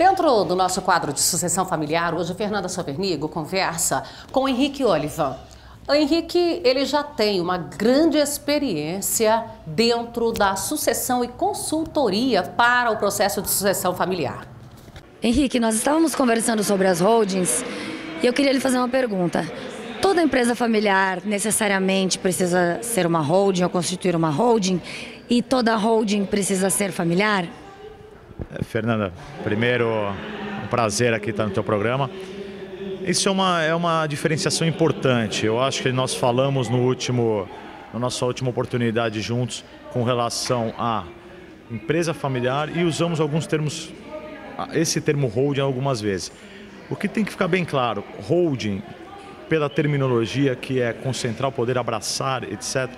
Dentro do nosso quadro de sucessão familiar, hoje Fernanda Sovernigo conversa com Henrique Olivan. O Henrique, ele já tem uma grande experiência dentro da sucessão e consultoria para o processo de sucessão familiar. Henrique, nós estávamos conversando sobre as holdings e eu queria lhe fazer uma pergunta. Toda empresa familiar necessariamente precisa ser uma holding ou constituir uma holding? E toda holding precisa ser familiar? Fernanda, primeiro, um prazer aqui estar no teu programa. Isso é uma diferenciação importante. Eu acho que nós falamos na nossa última oportunidade juntos com relação à empresa familiar e usamos alguns termos, esse termo holding algumas vezes. O que tem que ficar bem claro, holding, pela terminologia que é concentrar o poder, abraçar, etc.,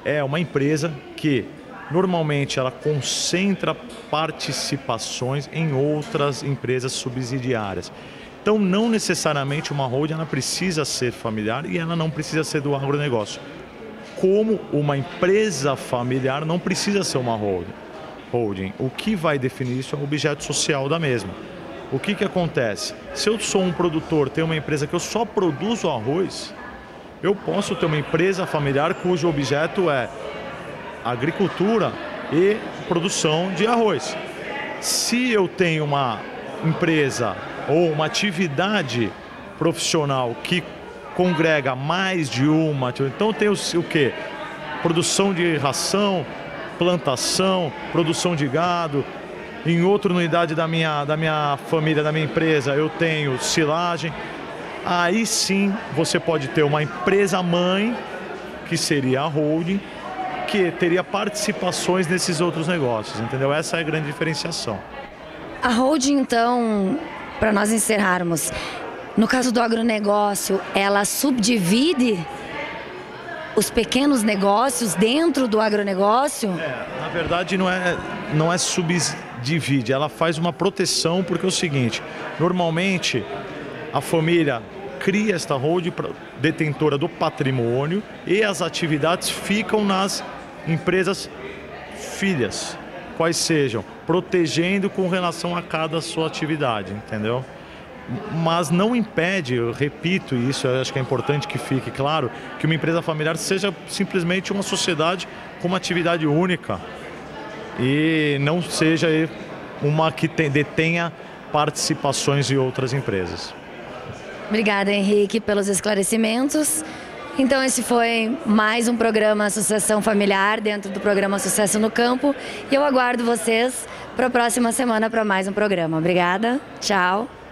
é uma empresa que normalmente ela concentra participações em outras empresas subsidiárias. Então, não necessariamente uma holding ela precisa ser familiar e ela não precisa ser do agronegócio. Como uma empresa familiar não precisa ser uma holding. O que vai definir isso é o objeto social da mesma. O que acontece? Se eu sou um produtor, tenho uma empresa que eu só produzo arroz, eu posso ter uma empresa familiar cujo objeto é agricultura e produção de arroz. Se eu tenho uma empresa ou uma atividade profissional que congrega mais de uma, então tem o quê? Produção de ração, plantação, produção de gado. Em outra unidade da minha família, da minha empresa, eu tenho silagem. Aí sim você pode ter uma empresa mãe, que seria a holding, que teria participações nesses outros negócios, entendeu? Essa é a grande diferenciação. A holding, então, para nós encerrarmos, no caso do agronegócio, ela subdivide os pequenos negócios dentro do agronegócio? Na verdade não é subdivide, ela faz uma proteção, porque é o seguinte, normalmente a família cria esta holding detentora do patrimônio e as atividades ficam nas empresas filhas, quais sejam, protegendo com relação a cada sua atividade, entendeu? Mas não impede, eu repito isso, eu acho que é importante que fique claro, que uma empresa familiar seja simplesmente uma sociedade com uma atividade única e não seja uma que detenha participações em outras empresas. Obrigada, Henrique, pelos esclarecimentos. Então esse foi mais um programa Sucessão Familiar dentro do programa Sucesso no Campo e eu aguardo vocês para a próxima semana para mais um programa. Obrigada, tchau.